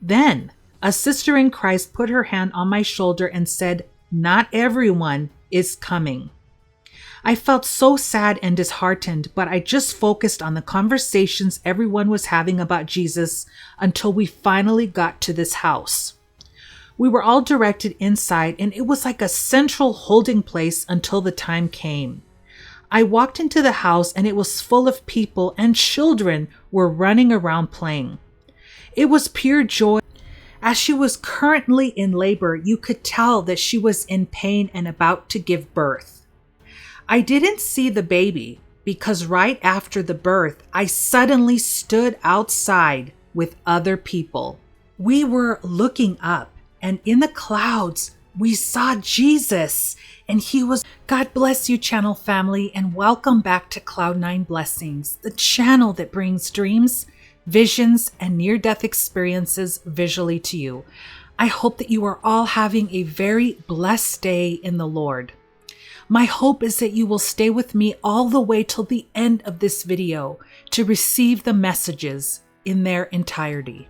Then a sister in Christ put her hand on my shoulder and said, "Not everyone is coming." I felt so sad and disheartened, but I just focused on the conversations everyone was having about Jesus until we finally got to this house. We were all directed inside, and it was like a central holding place until the time came. I walked into the house and it was full of people, and children were running around playing. It was pure joy. As she was currently in labor, you could tell that she was in pain and about to give birth. I didn't see the baby because right after the birth, I suddenly stood outside with other people. We were looking up, and in the clouds, we saw Jesus, and he was... God bless you, channel family, and welcome back to Cloud9 Blessings, the channel that brings dreams, visions, and near-death experiences visually to you. I hope that you are all having a very blessed day in the Lord. My hope is that you will stay with me all the way till the end of this video to receive the messages in their entirety.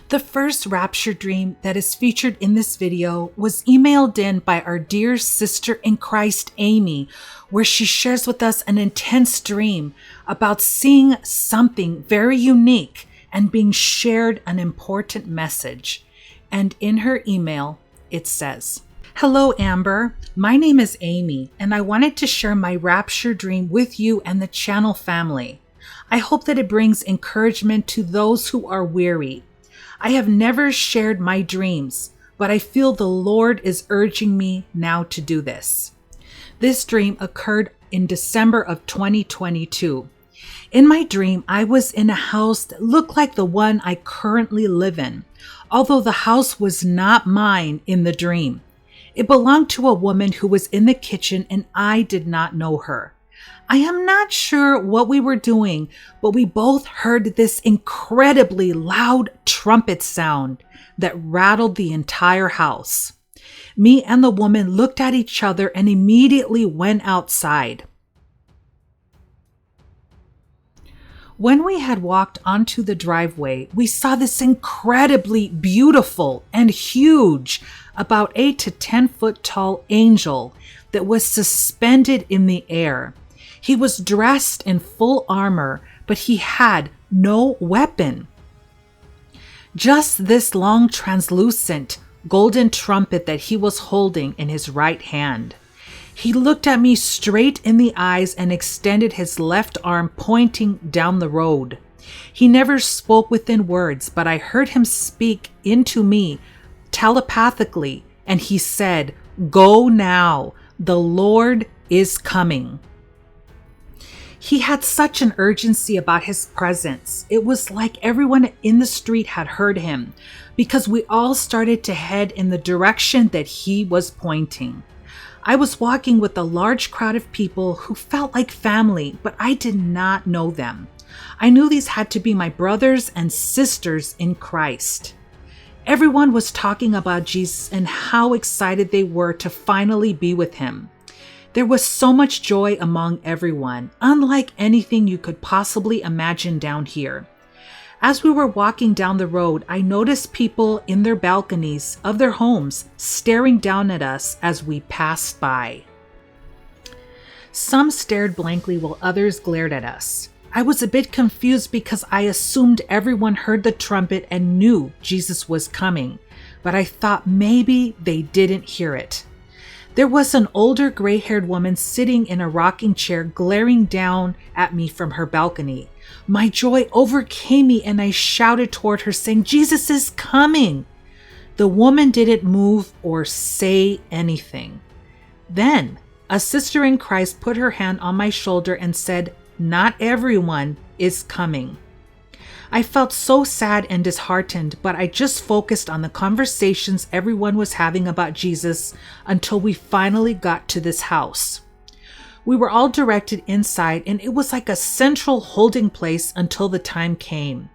The first rapture dream that is featured in this video was emailed in by our dear sister in Christ, Amy, where she shares with us an intense dream about seeing something very unique and being shared an important message. And in her email, it says, "Hello, Amber. My name is Amy, and I wanted to share my rapture dream with you and the channel family. I hope that it brings encouragement to those who are weary. I have never shared my dreams, but I feel the Lord is urging me now to do this." This dream occurred in December of 2022. In my dream, I was in a house that looked like the one I currently live in, although the house was not mine in the dream. It belonged to a woman who was in the kitchen, and I did not know her. I am not sure what we were doing, but we both heard this incredibly loud trumpet sound that rattled the entire house. Me and the woman looked at each other and immediately went outside. When we had walked onto the driveway, we saw this incredibly beautiful and huge, about 8 to 10 foot tall angel that was suspended in the air. He was dressed in full armor, but he had no weapon. Just this long, translucent, golden trumpet that he was holding in his right hand. He looked at me straight in the eyes and extended his left arm, pointing down the road. He never spoke within words, but I heard him speak into me telepathically, and he said, "Go now, the Lord is coming." He had such an urgency about his presence. It was like everyone in the street had heard him, because we all started to head in the direction that he was pointing. I was walking with a large crowd of people who felt like family, but I did not know them. I knew these had to be my brothers and sisters in Christ. Everyone was talking about Jesus and how excited they were to finally be with him. There was so much joy among everyone, unlike anything you could possibly imagine down here. As we were walking down the road, I noticed people in their balconies of their homes staring down at us as we passed by. Some stared blankly while others glared at us. I was a bit confused because I assumed everyone heard the trumpet and knew Jesus was coming, but I thought maybe they didn't hear it. There was an older gray-haired woman sitting in a rocking chair glaring down at me from her balcony. My joy overcame me and I shouted toward her saying, "Jesus is coming!" The woman didn't move or say anything. Then a sister in Christ put her hand on my shoulder and said, "Not everyone is coming." I felt so sad and disheartened, but I just focused on the conversations everyone was having about Jesus until we finally got to this house. We were all directed inside, and it was like a central holding place until the time came.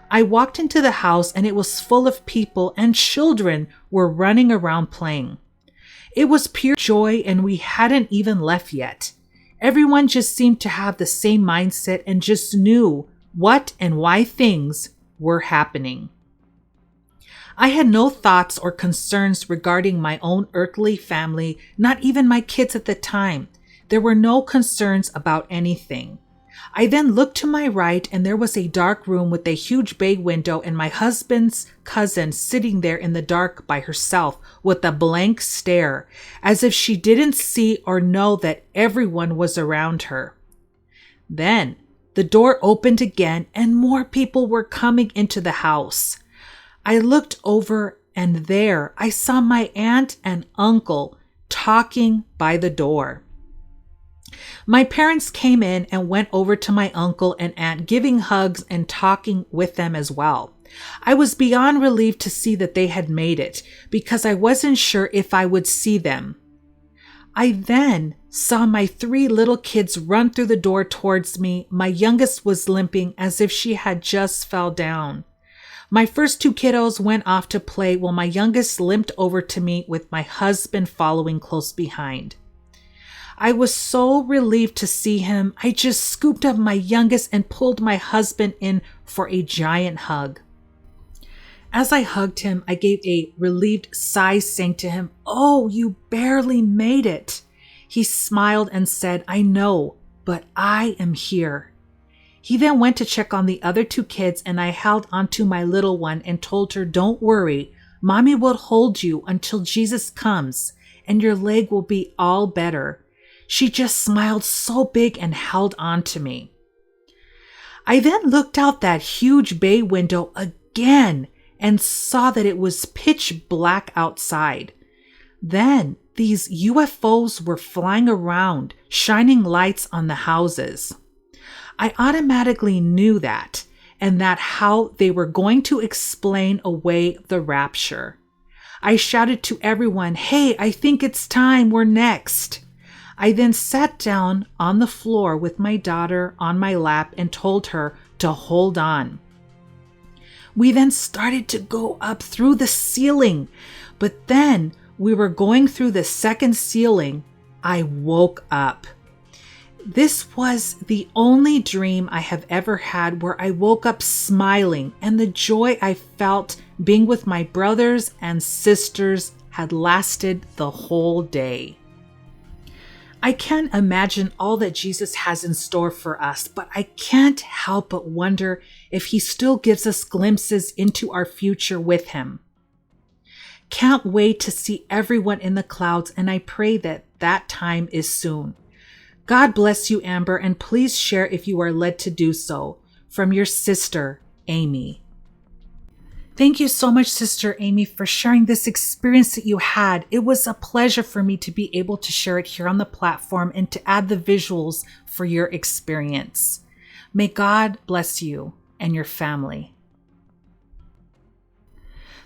I walked into the house and it was full of people, and children were running around playing. It was pure joy, and we hadn't even left yet. Everyone just seemed to have the same mindset and just knew what and why things were happening. I had no thoughts or concerns regarding my own earthly family, not even my kids at the time. There were no concerns about anything. I then looked to my right, and there was a dark room with a huge bay window and my husband's cousin sitting there in the dark by herself with a blank stare, as if she didn't see or know that everyone was around her. Then the door opened again and more people were coming into the house. I looked over and there I saw my aunt and uncle talking by the door. My parents came in and went over to my uncle and aunt, giving hugs and talking with them as well. I was beyond relieved to see that they had made it, because I wasn't sure if I would see them. I then saw my 3 little kids run through the door towards me. My youngest was limping as if she had just fell down. My first 2 kiddos went off to play while my youngest limped over to me with my husband following close behind. I was so relieved to see him. I just scooped up my youngest and pulled my husband in for a giant hug. As I hugged him, I gave a relieved sigh, saying to him, "Oh, you barely made it." He smiled and said, "I know, but I am here." He then went to check on the other 2 kids, and I held onto my little one and told her, "Don't worry, Mommy will hold you until Jesus comes, and your leg will be all better." She just smiled so big and held on to me. I then looked out that huge bay window again and saw that it was pitch black outside. Then these UFOs were flying around, shining lights on the houses. I automatically knew that, and that how they were going to explain away the rapture. I shouted to everyone, "Hey, I think it's time, we're next." I then sat down on the floor with my daughter on my lap and told her to hold on. We then started to go up through the ceiling, but then we were going through the second ceiling. I woke up. This was the only dream I have ever had where I woke up smiling, and the joy I felt being with my brothers and sisters had lasted the whole day. I can't imagine all that Jesus has in store for us, but I can't help but wonder if he still gives us glimpses into our future with him. Can't wait to see everyone in the clouds, and I pray that that time is soon. God bless you, Amber, and please share if you are led to do so. From your sister, Amy. Thank you so much, Sister Amy, for sharing this experience that you had. It was a pleasure for me to be able to share it here on the platform and to add the visuals for your experience. May God bless you and your family.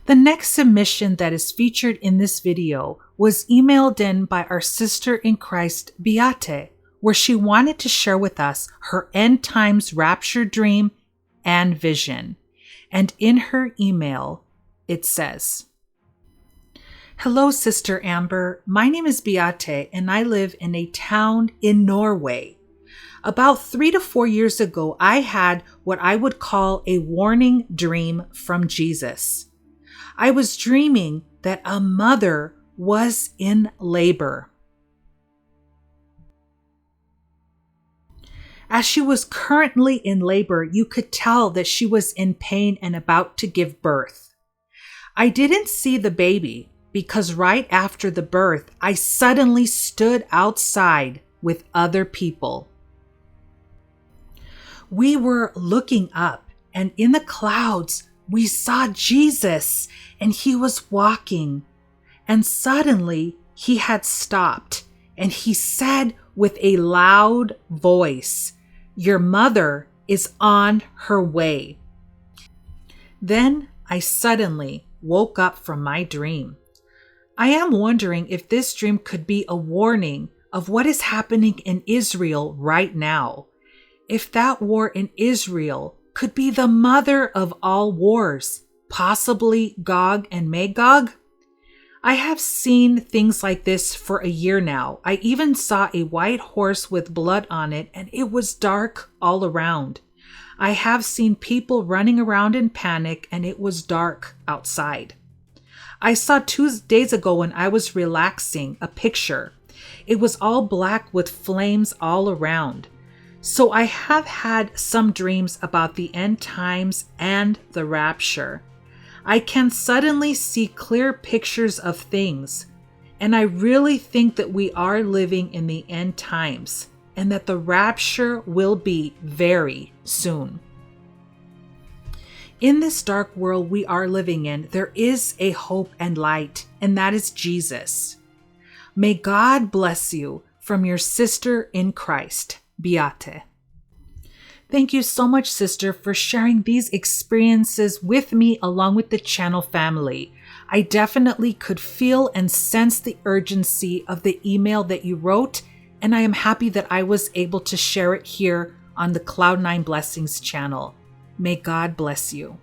The next submission that is featured in this video was emailed in by our sister in Christ, Beate, where she wanted to share with us her end times rapture dream and vision. And in her email, it says, "Hello, Sister Amber. My name is Beate, and I live in a town in Norway. About 3 to 4 years ago, I had what I would call a warning dream from Jesus. I was dreaming that a mother was in labor. As she was currently in labor, you could tell that she was in pain and about to give birth. I didn't see the baby because right after the birth, I suddenly stood outside with other people. We were looking up, and in the clouds, we saw Jesus, and he was walking. And suddenly, he had stopped, and he said with a loud voice, 'Your mother is on her way.' Then I suddenly woke up from my dream. I am wondering if this dream could be a warning of what is happening in Israel right now. If that war in Israel could be the mother of all wars, possibly Gog and Magog. I have seen things like this for a year now. I even saw a white horse with blood on it, and it was dark all around. I have seen people running around in panic, and it was dark outside. I saw 2 days ago when I was relaxing a picture. It was all black with flames all around. So I have had some dreams about the end times and the rapture. I can suddenly see clear pictures of things, and I really think that we are living in the end times and that the rapture will be very soon. In this dark world we are living in, there is a hope and light, and that is Jesus. May God bless you from your sister in Christ, Beate. Thank you so much, sister, for sharing these experiences with me along with the channel family. I definitely could feel and sense the urgency of the email that you wrote, and I am happy that I was able to share it here on the Cloud9 Blessings channel. May God bless you.